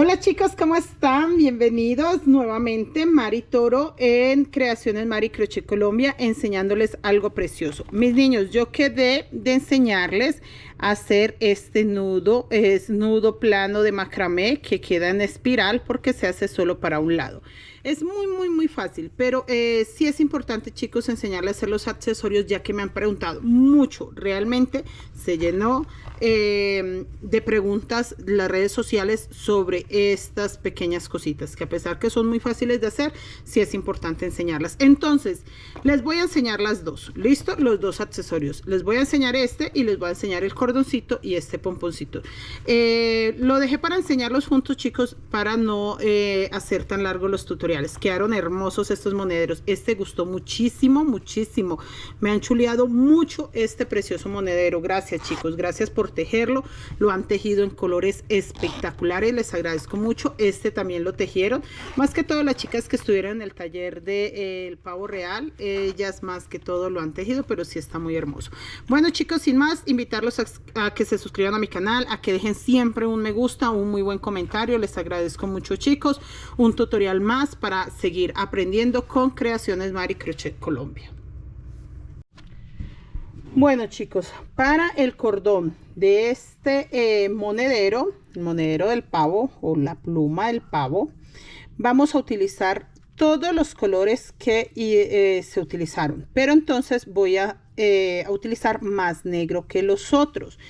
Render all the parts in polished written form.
Hola chicos, ¿cómo están? Bienvenidos nuevamente, Mari Toro en Creaciones Mari Crochet Colombia, enseñándoles algo precioso. Mis niños, yo quedé de enseñarles a hacer este nudo, es nudo plano de macramé que queda en espiral porque se hace solo para un lado. Es muy fácil, pero sí es importante, chicos, enseñarles a hacer los accesorios, ya que me han preguntado mucho. Realmente se llenó de preguntas las redes sociales sobre estas pequeñas cositas, que a pesar que son muy fáciles de hacer, sí es importante enseñarlas. Entonces, les voy a enseñar las dos, ¿listo? Los dos accesorios. Les voy a enseñar este y les voy a enseñar el cordoncito y este pomponcito. Lo dejé para enseñarlos juntos, chicos, para no hacer tan largos los tutoriales. Quedaron hermosos estos monederos. Este gustó muchísimo. Me han chuleado mucho este precioso monedero. Gracias, chicos. Gracias por tejerlo. Lo han tejido en colores espectaculares. Les agradezco mucho. Este también lo tejieron. Más que todo las chicas que estuvieron en el taller de el pavo real. Ellas más que todo lo han tejido, pero sí está muy hermoso. Bueno, chicos, sin más, invitarlos a que se suscriban a mi canal, a que dejen siempre un me gusta, un muy buen comentario. Les agradezco mucho, chicos. Un tutorial más para seguir aprendiendo con Creaciones Mari Crochet Colombia. Bueno, chicos, para el cordón de este monedero, el monedero del pavo o la pluma del pavo, vamos a utilizar todos los colores que se utilizaron, pero entonces voy a utilizar más negro que los otros.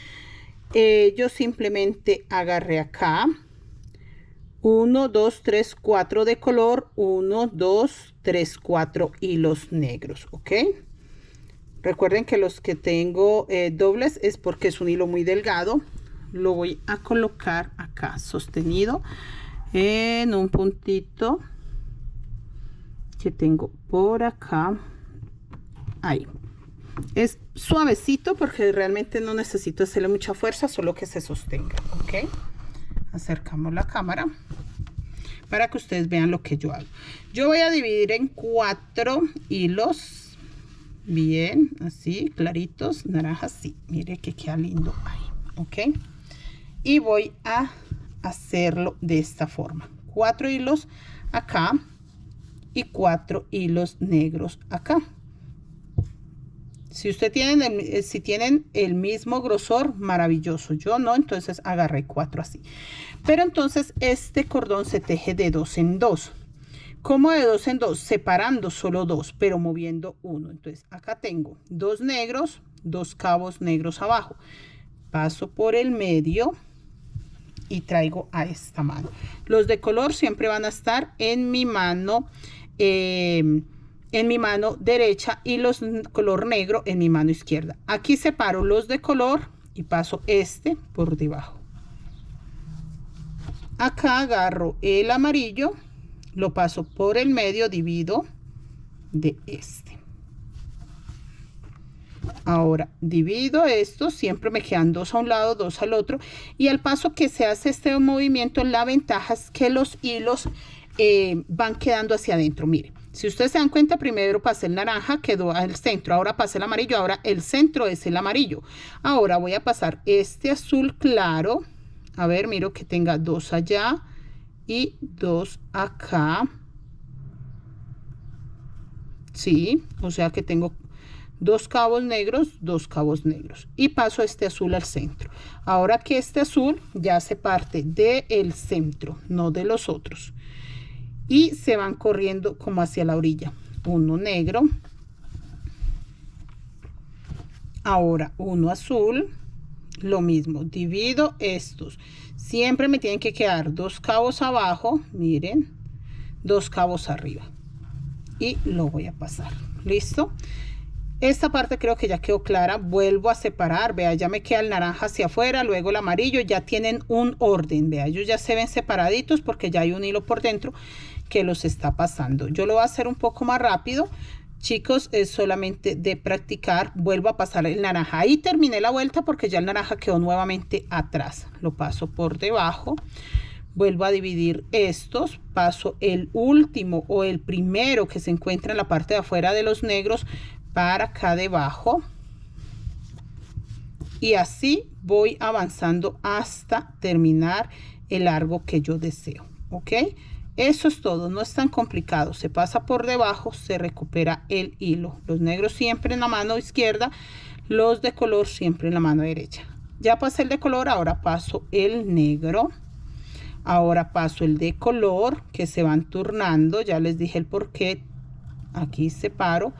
Yo simplemente agarré acá 1, 2, 3, 4 de color, 1, 2, 3, 4 hilos negros, ¿ok? Recuerden que los que tengo dobles es porque es un hilo muy delgado. Lo voy a colocar acá sostenido en un puntito que tengo por acá. Ahí. Es suavecito porque realmente no necesito hacerle mucha fuerza, solo que se sostenga, ¿ok? Acercamos la cámara para que ustedes vean lo que yo hago. Yo voy a dividir en 4 hilos, bien, así, claritos, naranjas, sí, mire que queda lindo ahí, ¿ok? Y voy a hacerlo de esta forma, 4 hilos acá y 4 hilos negros acá. Si ustedes tienen si tienen el mismo grosor, maravilloso. Yo no, entonces agarré 4 así. Pero entonces este cordón se teje de 2 en 2. ¿Cómo de 2 en 2? Separando solo 2, pero moviendo 1. Entonces acá tengo 2 negros, 2 cabos negros abajo. Paso por el medio y traigo a esta mano. Los de color siempre van a estar en mi mano derecha y los color negro en mi mano izquierda. Aquí separo los de color y paso este por debajo. Acá agarro el amarillo, lo paso por el medio, divido de este. Ahora divido esto, siempre me quedan 2 a un lado, 2 al otro, y al paso que se hace este movimiento, la ventaja es que los hilos van quedando hacia adentro. Miren, si ustedes se dan cuenta, primero pasé el naranja, quedó al centro, ahora pasé el amarillo, ahora el centro es el amarillo. Ahora voy a pasar este azul claro, a ver, miro que tenga 2 allá y 2 acá, sí, o sea que tengo 2 cabos negros, 2 cabos negros, y paso este azul al centro. Ahora que este azul ya se parte del centro, no de los otros, y se van corriendo como hacia la orilla. Uno negro, ahora uno azul, lo mismo, divido estos, siempre me tienen que quedar 2 cabos abajo, miren, 2 cabos arriba, y lo voy a pasar. Listo. Esta parte creo que ya quedó clara. Vuelvo a separar, vea, ya me queda el naranja hacia afuera, luego el amarillo, ya tienen un orden, vea, ellos ya se ven separaditos porque ya hay un hilo por dentro que los está pasando. Yo lo voy a hacer un poco más rápido, chicos, es solamente de practicar. Vuelvo a pasar el naranja, ahí terminé la vuelta porque ya el naranja quedó nuevamente atrás, lo paso por debajo, vuelvo a dividir estos, paso el último o el primero que se encuentra en la parte de afuera de los negros para acá debajo, y así voy avanzando hasta terminar el largo que yo deseo. ¿Ok? Eso es todo, no es tan complicado. Se pasa por debajo, se recupera el hilo. Los negros siempre en la mano izquierda, los de color siempre en la mano derecha. Ya pasé el de color, ahora paso el negro. Ahora paso el de color, que se van turnando. Ya les dije el por qué. Aquí separo,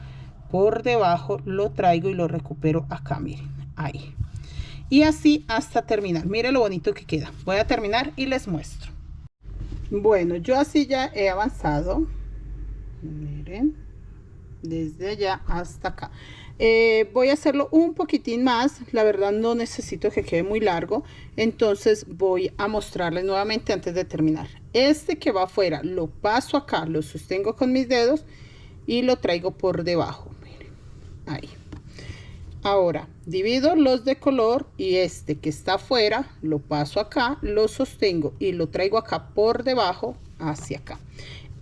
por debajo lo traigo y lo recupero acá, miren, ahí. Y así hasta terminar. Miren lo bonito que queda. Voy a terminar y les muestro. Bueno, yo así ya he avanzado. Miren, desde allá hasta acá. Voy a hacerlo un poquitín más. La verdad no necesito que quede muy largo. Entonces voy a mostrarles nuevamente antes de terminar. Este que va afuera lo paso acá, lo sostengo con mis dedos y lo traigo por debajo. Miren, ahí. Ahora divido los de color y este que está afuera lo paso acá, lo sostengo y lo traigo acá por debajo hacia acá.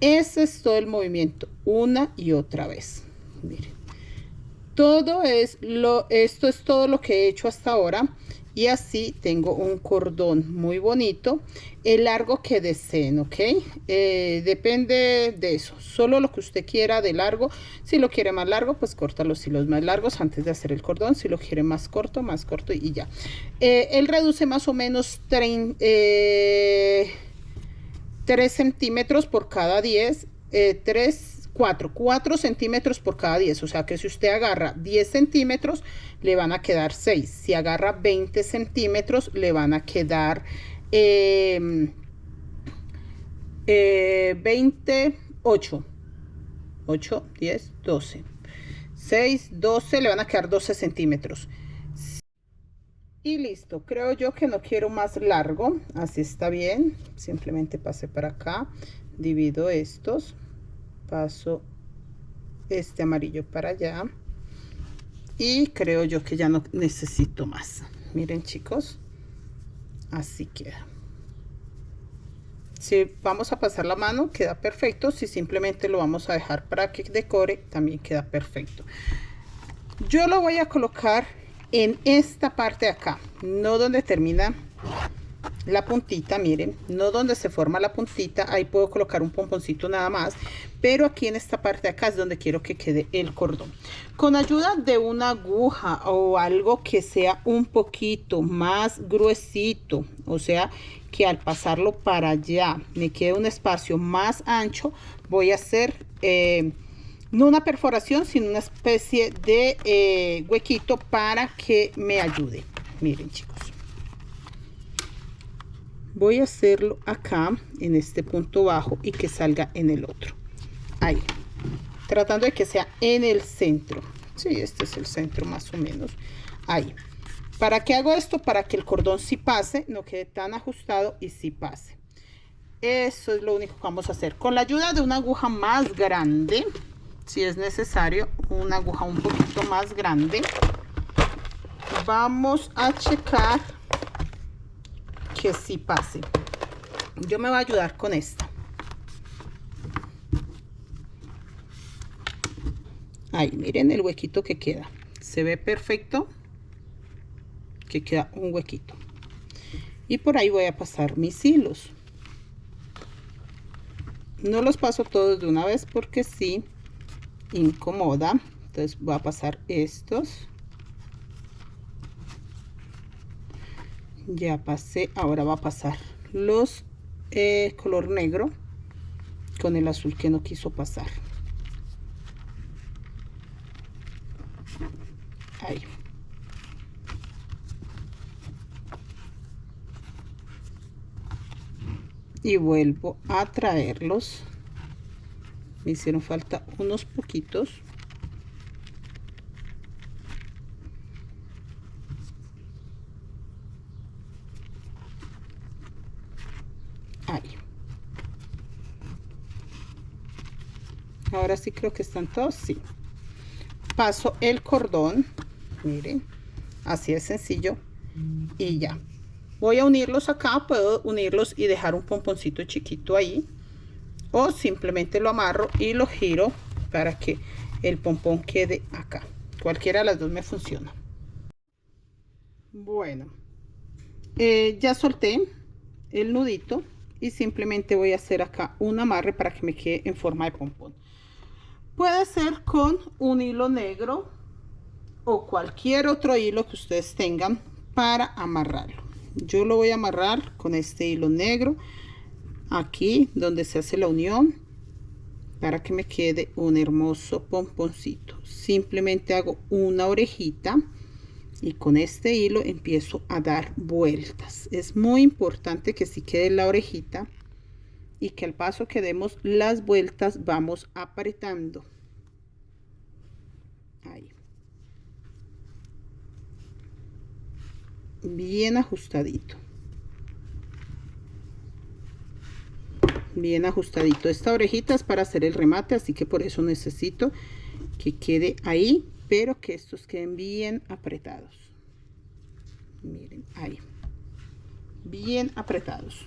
Ese es todo el movimiento, una y otra vez. Miren, esto es todo lo que he hecho hasta ahora. Y así tengo un cordón muy bonito, el largo que deseen, ¿ok? Depende de eso, solo lo que usted quiera de largo. Si lo quiere más largo, pues corta los hilos más largos antes de hacer el cordón. Si lo quiere más corto y ya. Él reduce más o menos 3 centímetros por cada 10, 4 centímetros por cada 10, o sea que si usted agarra 10 centímetros le van a quedar 6, si agarra 20 centímetros le van a quedar 28, 8, 10, 12, 6, 12, le van a quedar 12 centímetros. Y listo, creo yo que no quiero más largo, así está bien. Simplemente pasé para acá, divido estos, paso este amarillo para allá y creo yo que ya no necesito más. Miren chicos, así queda. Si vamos a pasar la mano queda perfecto, si simplemente lo vamos a dejar para que decore también queda perfecto. Yo lo voy a colocar en esta parte de acá, no donde termina la puntita, miren, no donde se forma la puntita. Ahí puedo colocar un pomponcito nada más, pero aquí en esta parte de acá es donde quiero que quede el cordón. Con ayuda de una aguja o algo que sea un poquito más gruesito, o sea que al pasarlo para allá me quede un espacio más ancho, voy a hacer no una perforación, sino una especie de huequito para que me ayude. Miren chicos, voy a hacerlo acá en este punto bajo y que salga en el otro, ahí, tratando de que sea en el centro. Sí, este es el centro más o menos, ahí. ¿Para qué hago esto? Para que el cordón sí pase, no quede tan ajustado y sí pase. Eso es lo único que vamos a hacer. Con la ayuda de una aguja más grande, si es necesario, una aguja un poquito más grande, vamos a checar que sí pase. Yo me voy a ayudar con esta. Ahí, miren el huequito que queda. Se ve perfecto que queda un huequito. Y por ahí voy a pasar mis hilos. No los paso todos de una vez porque sí incomoda. Entonces voy a pasar estos. Ya pasé, ahora va a pasar los color negro con el azul que no quiso pasar. Ahí. Y vuelvo a traerlos. Me hicieron falta unos poquitos. Ahí. Ahora sí creo que están todos, sí. Paso el cordón, miren, así es sencillo y ya. Voy a unirlos acá, puedo unirlos y dejar un pomponcito chiquito ahí, o simplemente lo amarro y lo giro para que el pompón quede acá. Cualquiera de las dos me funciona. Bueno, ya solté, el nudito y simplemente voy a hacer acá un amarre para que me quede en forma de pompón. Puede ser con un hilo negro o cualquier otro hilo que ustedes tengan para amarrarlo. Yo lo voy a amarrar con este hilo negro aquí donde se hace la unión para que me quede un hermoso pomponcito. Simplemente hago una orejita y con este hilo empiezo a dar vueltas. Es muy importante que si quede la orejita y que al paso que demos las vueltas vamos apretando. Ahí. Bien ajustadito. Bien ajustadito. Esta orejita es para hacer el remate, así que por eso necesito que quede ahí, pero que estos queden bien apretados. Miren, ahí. Bien apretados.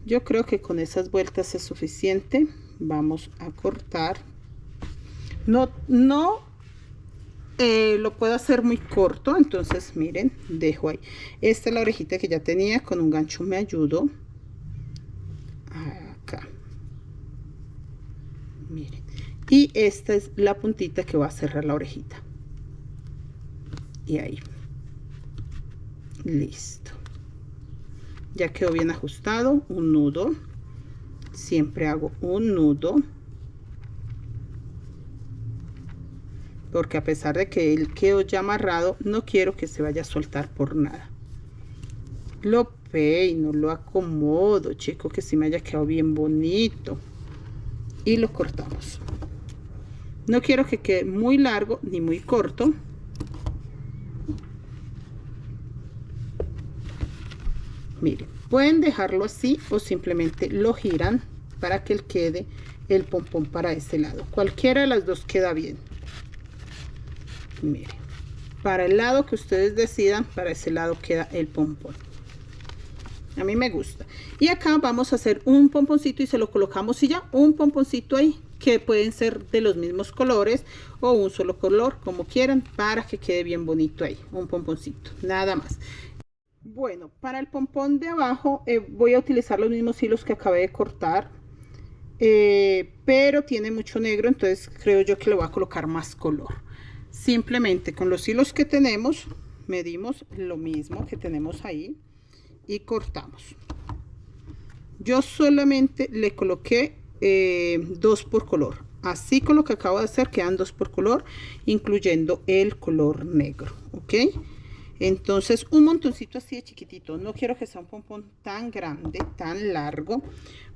Yo creo que con esas vueltas es suficiente. Vamos a cortar. No lo puedo hacer muy corto, entonces miren, dejo ahí. Esta es la orejita que ya tenía, con un gancho me ayudo. Acá. Miren. Y esta es la puntita que va a cerrar la orejita. Y ahí. Listo. Ya quedó bien ajustado. Un nudo. Siempre hago un nudo. Porque a pesar de que él quedó ya amarrado, no quiero que se vaya a soltar por nada. Lo peino, lo acomodo, chico, que sí me haya quedado bien bonito. Y lo cortamos. No quiero que quede muy largo ni muy corto. Miren, pueden dejarlo así o simplemente lo giran para que quede el pompón para este lado. Cualquiera de las dos queda bien. Miren, para el lado que ustedes decidan, para ese lado queda el pompón. A mí me gusta. Y acá vamos a hacer un pomponcito y se lo colocamos y ya, un pomponcito ahí, que pueden ser de los mismos colores o un solo color, como quieran, para que quede bien bonito ahí, un pomponcito, nada más. Bueno, para el pompón de abajo voy a utilizar los mismos hilos que acabé de cortar, pero tiene mucho negro, entonces creo yo que le voy a colocar más color. Simplemente con los hilos que tenemos medimos lo mismo que tenemos ahí y cortamos. Yo solamente le coloqué 2 por color, así con lo que acabo de hacer quedan 2 por color, incluyendo el color negro. Ok, entonces un montoncito así de chiquitito, no quiero que sea un pompón tan grande, tan largo.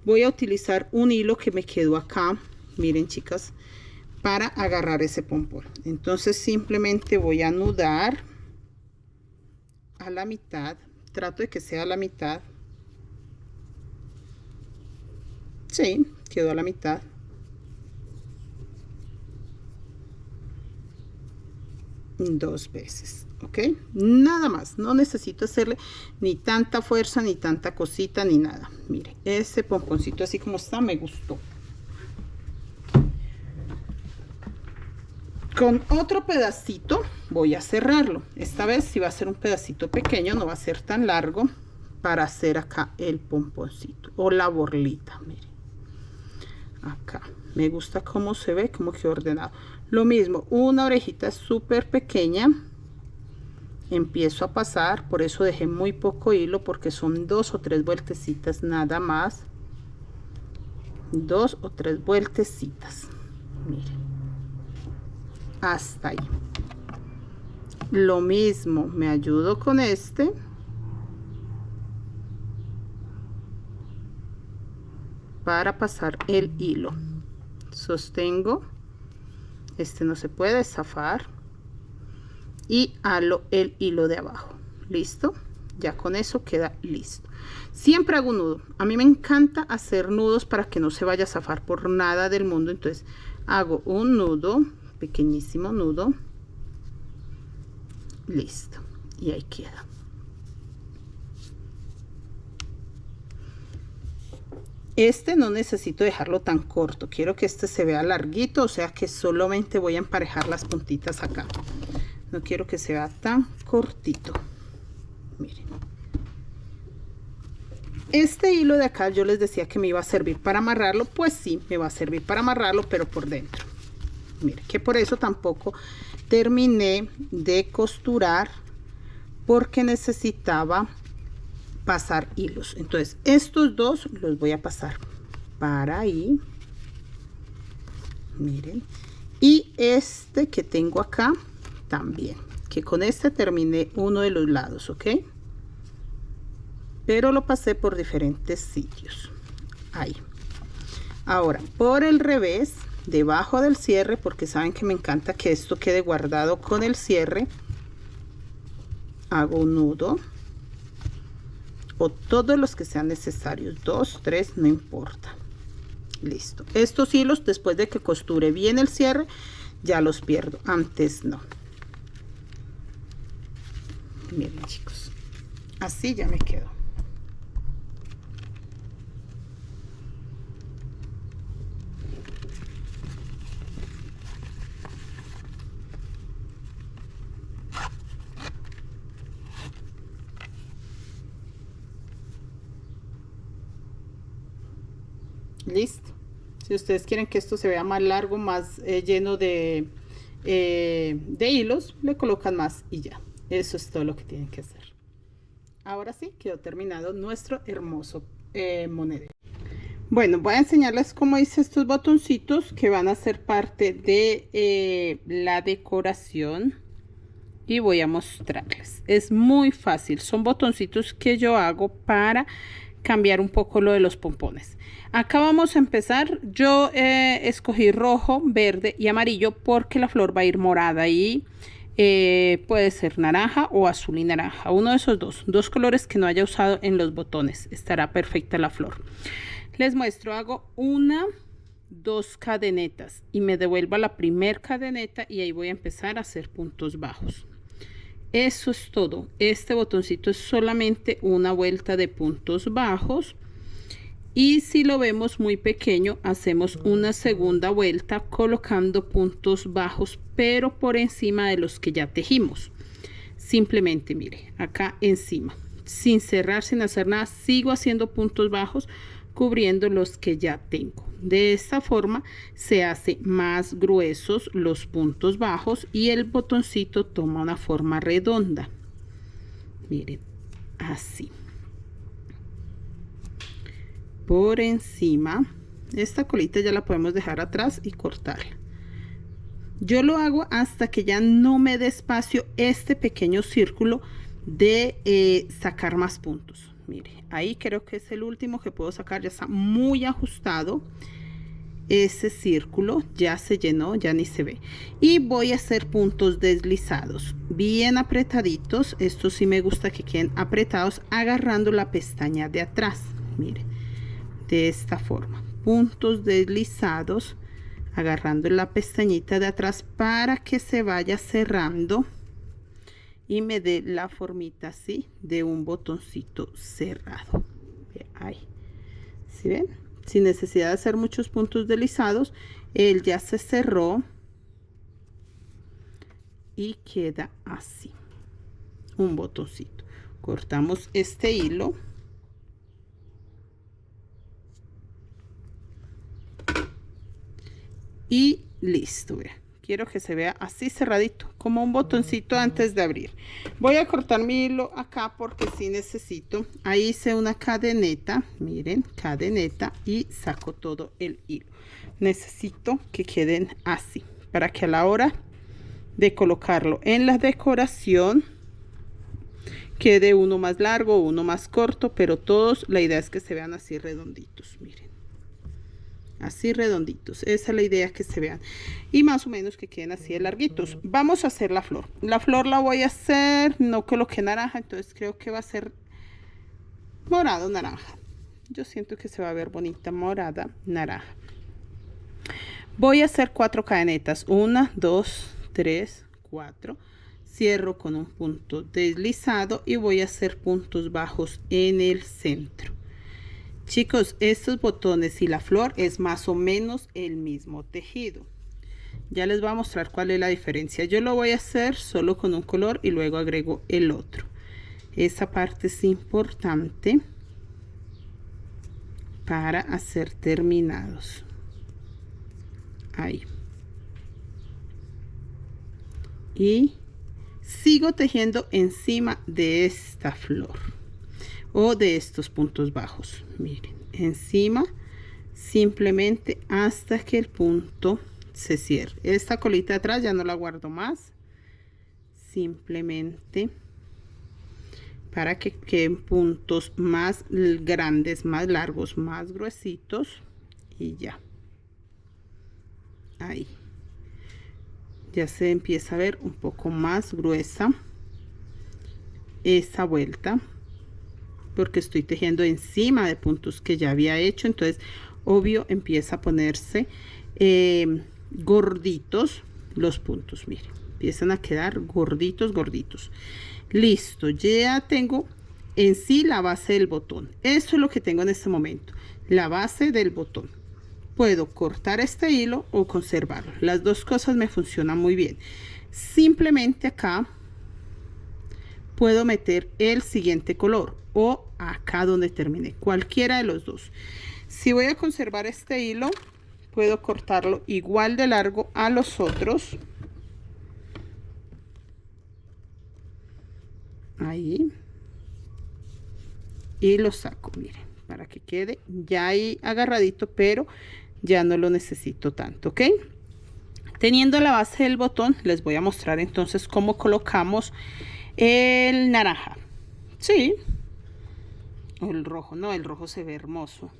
Voy a utilizar un hilo que me quedó acá, miren chicas, para agarrar ese pompón. Entonces simplemente voy a anudar a la mitad, trato de que sea a la mitad. Sí, quedó a la mitad. Dos veces, ok, nada más, no necesito hacerle ni tanta fuerza ni tanta cosita ni nada. Mire, ese pomponcito así como está me gustó. Con otro pedacito voy a cerrarlo. Esta vez sí va a ser un pedacito pequeño, no va a ser tan largo, para hacer acá el pomponcito o la borlita. Miren, acá me gusta cómo se ve, cómo quedó ordenado. Lo mismo, una orejita súper pequeña, empiezo a pasar, por eso dejé muy poco hilo, porque son 2 o 3 vueltecitas nada más. 2 o 3 vueltecitas. Miren, hasta ahí. Lo mismo, me ayudo con este para pasar el hilo. Sostengo, este no se puede zafar, y halo el hilo de abajo. Listo, ya con eso queda listo. Siempre hago un nudo, a mí me encanta hacer nudos para que no se vaya a zafar por nada del mundo. Entonces hago un nudo, pequeñísimo nudo, listo, y ahí queda. Este no necesito dejarlo tan corto, quiero que este se vea larguito, o sea que solamente voy a emparejar las puntitas acá, no quiero que se vea tan cortito. Miren, Este hilo de acá yo les decía que me iba a servir para amarrarlo, pues sí, me va a servir para amarrarlo, pero por dentro. Mire, que por eso tampoco terminé de costurar, porque necesitaba pasar hilos. Entonces estos dos los voy a pasar para ahí, miren, y este que tengo acá también, que con este terminé uno de los lados, ok, pero lo pasé por diferentes sitios. Ahí. Ahora por el revés, debajo del cierre, porque saben que me encanta que esto quede guardado con el cierre, hago un nudo, o todos los que sean necesarios, 2, 3, no importa. Listo. Estos hilos, después de que costure bien el cierre, ya los pierdo, antes no. Miren, chicos, así ya me quedó. Listo. Si ustedes quieren que esto se vea más largo, más lleno de hilos, le colocan más y ya. Eso es todo lo que tienen que hacer. Ahora sí, quedó terminado nuestro hermoso monedero. Bueno, voy a enseñarles cómo hice estos botoncitos que van a ser parte de la decoración. Y voy a mostrarles. Es muy fácil. Son botoncitos que yo hago para cambiar un poco lo de los pompones. Acá vamos a empezar. Yo escogí rojo, verde y amarillo porque la flor va a ir morada y puede ser naranja o azul y naranja. Uno de esos dos colores que no haya usado en los botones. Estará perfecta la flor. Les muestro. Hago una, 2 cadenetas y me devuelvo a la primer cadeneta y ahí voy a empezar a hacer puntos bajos. Eso es todo. Este botoncito es solamente una vuelta de puntos bajos, y si lo vemos muy pequeño, hacemos una segunda vuelta colocando puntos bajos, pero por encima de los que ya tejimos. Simplemente mire, acá encima, sin cerrar, sin hacer nada, sigo haciendo puntos bajos cubriendo los que ya tengo. De esta forma se hace más gruesos los puntos bajos y el botoncito toma una forma redonda. Miren, así. Por encima, esta colita ya la podemos dejar atrás y cortarla. Yo lo hago hasta que ya no me dé espacio este pequeño círculo de sacar más puntos. Mire, ahí creo que es el último que puedo sacar, ya está muy ajustado. Ese círculo ya se llenó, ya ni se ve. Y voy a hacer puntos deslizados, bien apretaditos. Estos sí me gusta que queden apretados, agarrando la pestaña de atrás. Mire, de esta forma, puntos deslizados, agarrando la pestañita de atrás para que se vaya cerrando y me dé la formita así de un botoncito cerrado. Ahí, ¿sí ven? Sin necesidad de hacer muchos puntos deslizados, él ya se cerró y queda así, un botoncito. Cortamos este hilo y listo. Vean, quiero que se vea así cerradito, como un botoncito antes de abrir. Voy a cortar mi hilo acá porque sí necesito. Ahí hice una cadeneta, miren, cadeneta, y saco todo el hilo. Necesito que queden así para que a la hora de colocarlo en la decoración quede uno más largo, uno más corto, pero todos, la idea es que se vean así redonditos. Miren, así redonditos, esa es la idea, que se vean, y más o menos que queden así de larguitos. Vamos a hacer la flor. La flor la voy a hacer, no coloqué naranja, entonces creo que va a ser morado naranja. Yo siento que se va a ver bonita morada naranja. Voy a hacer 4 cadenetas, 1, 2, 3, 4. Cierro con un punto deslizado y voy a hacer puntos bajos en el centro. Chicos, estos botones y la flor es más o menos el mismo tejido. Ya les voy a mostrar cuál es la diferencia. Yo lo voy a hacer solo con un color y luego agrego el otro. Esa parte es importante. para hacer terminados. Ahí. Y sigo tejiendo encima de esta flor o de estos puntos bajos. Miren, encima, simplemente hasta que el punto se cierre. Esta colita de atrás ya no la guardo más, simplemente para que queden puntos más grandes, más largos, más gruesitos, y ya. Ahí ya se empieza a ver un poco más gruesa esa vuelta, porque estoy tejiendo encima de puntos que ya había hecho. Entonces obvio empieza a ponerse gorditos los puntos. Miren, empiezan a quedar gorditos, gorditos. Listo, ya tengo en sí la base del botón. Eso es lo que tengo en este momento, la base del botón. Puedo cortar este hilo o conservarlo, las dos cosas me funcionan muy bien. Simplemente acá puedo meter el siguiente color o acá donde terminé, cualquiera de los dos. Si voy a conservar este hilo, puedo cortarlo igual de largo a los otros. Ahí. Y lo saco, miren, para que quede ya ahí agarradito, pero ya no lo necesito tanto, ¿ok? Teniendo la base del botón, les voy a mostrar entonces cómo colocamos el naranja. Sí. O el rojo, no, el rojo se ve hermoso.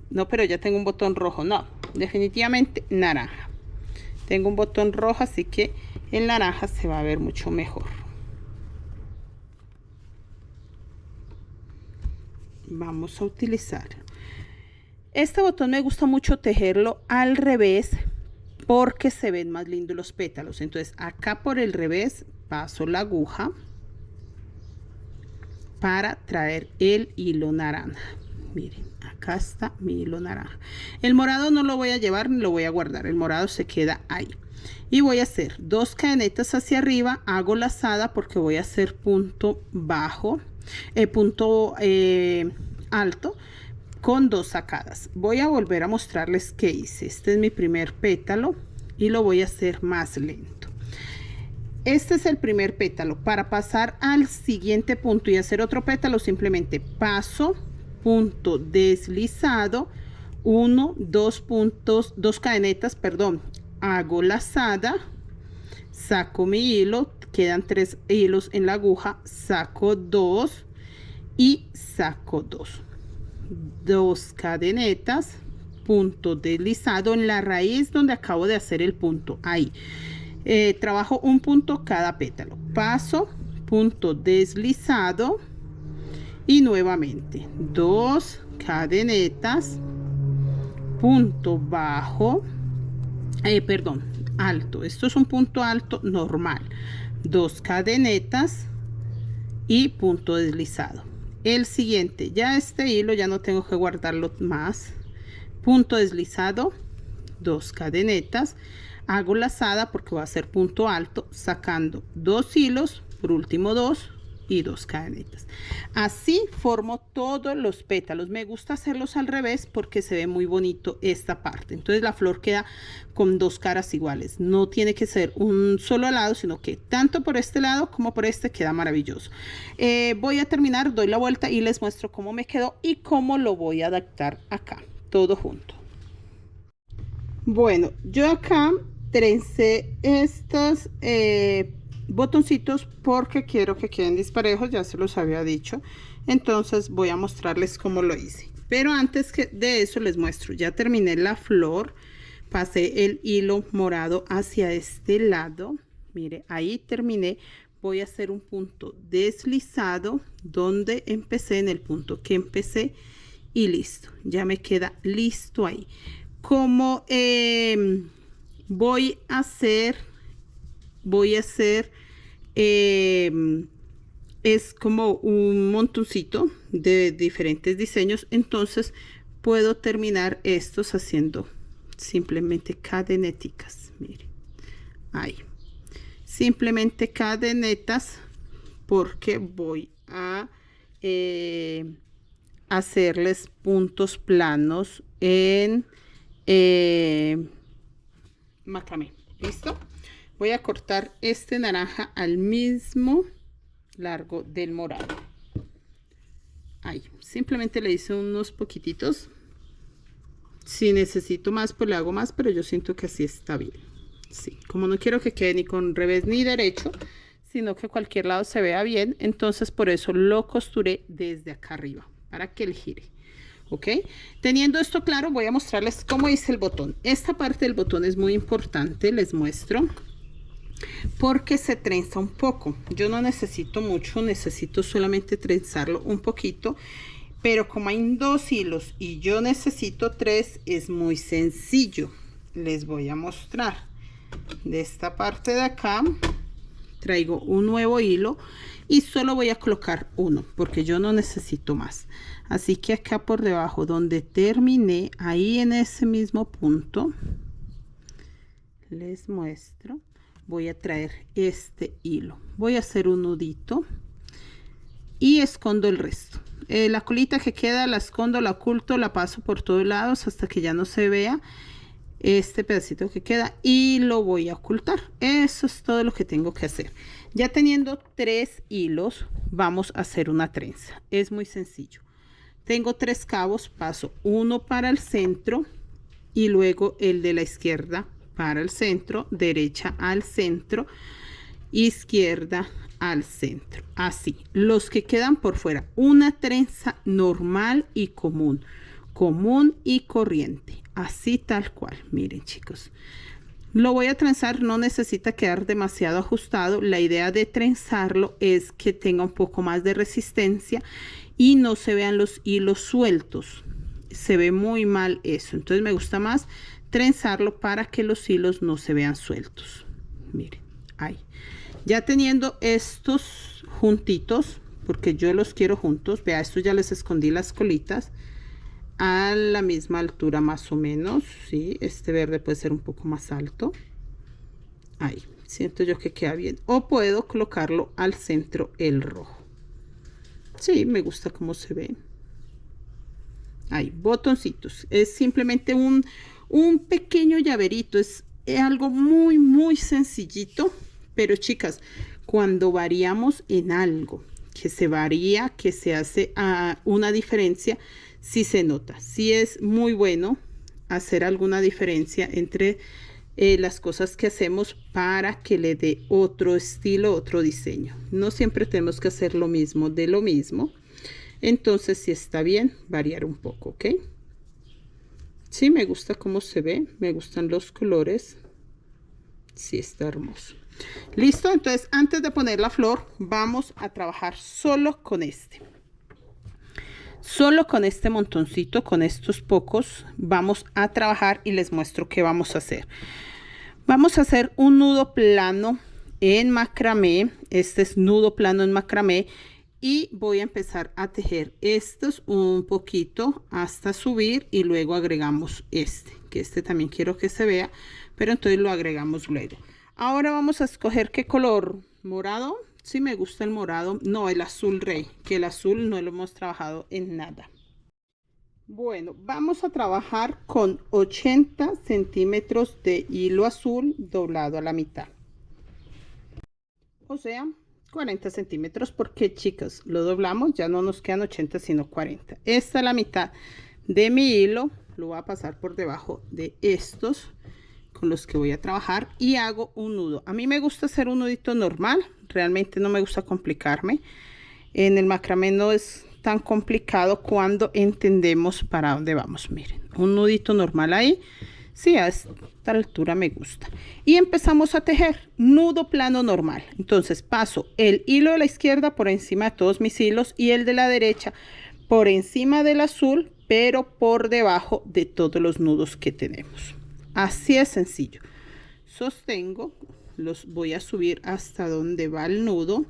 No, pero ya tengo un botón rojo, no, definitivamente naranja. Tengo un botón rojo, así que el naranja se va a ver mucho mejor. Vamos a utilizar este botón. Me gusta mucho tejerlo al revés porque se ven más lindos los pétalos. Entonces acá por el revés paso la aguja para traer el hilo naranja. Miren, acá está mi hilo naranja. El morado no lo voy a llevar ni lo voy a guardar, el morado se queda ahí. Y voy a hacer 2 cadenetas hacia arriba, hago lazada porque voy a hacer punto bajo, punto alto con 2 sacadas. Voy a volver a mostrarles qué hice. Este es mi primer pétalo y lo voy a hacer más lento. Este es el primer pétalo. Para pasar al siguiente punto y hacer otro pétalo, simplemente paso, punto deslizado, 1, 2 puntos, 2 cadenetas, perdón, hago lazada, saco mi hilo, quedan 3 hilos en la aguja, saco 2 y saco 2 cadenetas, punto deslizado en la raíz donde acabo de hacer el punto. Ahí trabajo un punto cada pétalo, paso, punto deslizado y nuevamente 2 cadenetas, punto bajo, perdón, alto. Esto es un punto alto normal, 2 cadenetas y punto deslizado. El siguiente, ya este hilo ya no tengo que guardarlo más, punto deslizado, 2 cadenetas, hago lazada porque va a ser punto alto, sacando 2 hilos, por último 2 y 2 cadenetas. Así formo todos los pétalos. Me gusta hacerlos al revés porque se ve muy bonito esta parte. Entonces la flor queda con 2 caras iguales. No tiene que ser un solo lado, sino que tanto por este lado como por este queda maravilloso. Voy a terminar, doy la vuelta y les muestro cómo me quedó y cómo lo voy a adaptar acá, todo junto. Bueno, yo acá trencé estos botoncitos porque quiero que queden disparejos, ya se los había dicho. Entonces voy a mostrarles cómo lo hice, pero antes de eso les muestro. Ya terminé la flor, pasé el hilo morado hacia este lado, mire, ahí terminé. Voy a hacer un punto deslizado donde empecé, en el punto que empecé, y listo, ya me queda listo ahí. Como voy a hacer es como un montoncito de diferentes diseños, entonces puedo terminar estos haciendo simplemente cadeneticas. Miren, ahí, simplemente cadenetas porque voy a hacerles puntos planos en macramé. ¿Listo? Voy a cortar este naranja al mismo largo del morado. Ahí, simplemente le hice unos poquititos. Si necesito más, pues le hago más, pero yo siento que así está bien. Sí, como no quiero que quede ni con revés ni derecho, sino que cualquier lado se vea bien, entonces por eso lo costuré desde acá arriba, para que él gire. ¿Ok? Teniendo esto claro, voy a mostrarles cómo hice el botón. Esta parte del botón es muy importante, les muestro, porque se trenza un poco. Yo no necesito mucho, necesito solamente trenzarlo un poquito, pero como hay 2 hilos y yo necesito 3, es muy sencillo. Les voy a mostrar. De esta parte de acá traigo un nuevo hilo y solo voy a colocar uno porque yo no necesito más. Así que acá por debajo donde terminé, ahí en ese mismo punto, les muestro, voy a traer este hilo, voy a hacer un nudito y escondo el resto. La colita que queda la escondo, la oculto, la paso por todos lados hasta que ya no se vea este pedacito que queda y lo voy a ocultar. Eso es todo lo que tengo que hacer. Ya teniendo 3 hilos, vamos a hacer una trenza. Es muy sencillo. Tengo 3 cabos, paso uno para el centro y luego el de la izquierda para el centro, derecha al centro, izquierda al centro. Así, los que quedan por fuera, una trenza normal y común y corriente, así tal cual. Miren, chicos, lo voy a trenzar, no necesita quedar demasiado ajustado. La idea de trenzarlo es que tenga un poco más de resistencia y no se vean los hilos sueltos. Se ve muy mal eso, entonces me gusta más trenzarlo para que los hilos no se vean sueltos. Miren, ahí. Ya teniendo estos juntitos, porque yo los quiero juntos, vea, esto ya les escondí las colitas a la misma altura más o menos, ¿sí? Este verde puede ser un poco más alto. Ahí, siento yo que queda bien. O puedo colocarlo al centro el rojo. Sí, me gusta cómo se ven. Ahí, botoncitos. Es simplemente un pequeño llaverito. Es algo muy sencillito. Pero chicas, cuando variamos en algo, que se varía, que se hace una diferencia, sí se nota. Sí es muy bueno hacer alguna diferencia entre las cosas que hacemos para que le dé otro estilo, otro diseño. No siempre tenemos que hacer lo mismo de lo mismo. Entonces sí está bien variar un poco, ¿ok? Sí, me gusta cómo se ve, me gustan los colores. Sí, está hermoso. Listo, entonces antes de poner la flor vamos a trabajar solo con este montoncito, con estos pocos vamos a trabajar y les muestro qué vamos a hacer. Vamos a hacer un nudo plano en macramé. Este es nudo plano en macramé y voy a empezar a tejer estos un poquito hasta subir y luego agregamos que este también quiero que se vea, pero entonces lo agregamos luego. Ahora vamos a escoger qué color. Morado, sí me gusta el morado. No, el azul rey, que el azul no lo hemos trabajado en nada. Bueno, vamos a trabajar con 80 centímetros de hilo azul doblado a la mitad. O sea, 40 centímetros, porque chicas, lo doblamos, ya no nos quedan 80 sino 40. Esta es la mitad de mi hilo. Lo voy a pasar por debajo de estos con los que voy a trabajar y hago un nudo. A mí me gusta hacer un nudito normal, realmente no me gusta complicarme. En el macramé no es tan complicado cuando entendemos para dónde vamos. Miren, un nudito normal ahí. Sí, a esta altura me gusta. Y empezamos a tejer nudo plano normal. Entonces paso el hilo de la izquierda por encima de todos mis hilos y el de la derecha por encima del azul, pero por debajo de todos los nudos que tenemos. Así es sencillo. Sostengo, los voy a subir hasta donde va el nudo.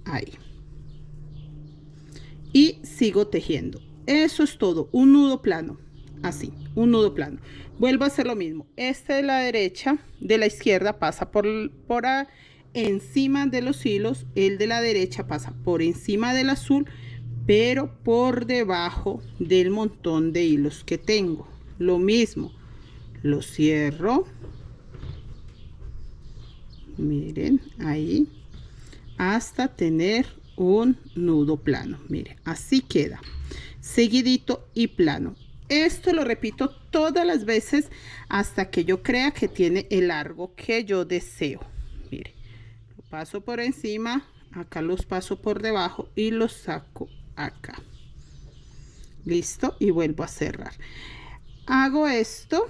Ahí. Y sigo tejiendo. Eso es todo, un nudo plano. Así, un nudo plano. Vuelvo a hacer lo mismo. Este de la derecha, de la izquierda pasa por encima de los hilos. El de la derecha pasa por encima del azul, pero por debajo del montón de hilos que tengo. Lo mismo, lo cierro, miren ahí, hasta tener un nudo plano. Miren, así queda, seguidito y plano. Esto lo repito todas las veces hasta que yo crea que tiene el largo que yo deseo. Miren, lo paso por encima, acá los paso por debajo y los saco acá. Listo, y vuelvo a cerrar. Hago esto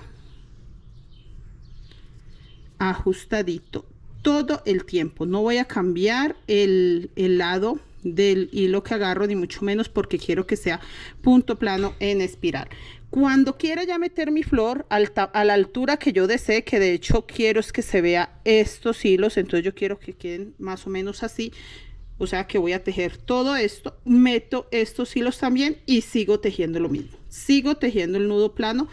ajustadito todo el tiempo. No voy a cambiar el lado del hilo que agarro, ni mucho menos, porque quiero que sea punto plano en espiral. Cuando quiera ya meter mi flor a la altura que yo desee, que de hecho quiero es que se vea estos hilos, entonces yo quiero que queden más o menos así. O sea que voy a tejer todo esto, meto estos hilos también y sigo tejiendo lo mismo. Sigo tejiendo el nudo plano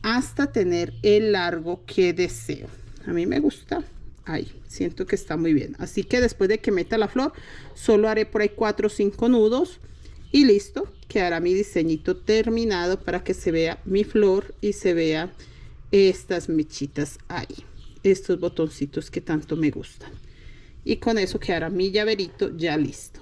hasta tener el largo que deseo. A mí me gusta ahí, siento que está muy bien. Así que después de que meta la flor, solo haré por ahí 4 o 5 nudos y listo. Quedará mi diseñito terminado para que se vea mi flor y se vean estas mechitas ahí. Estos botoncitos que tanto me gustan. Y con eso quedará mi llaverito ya listo.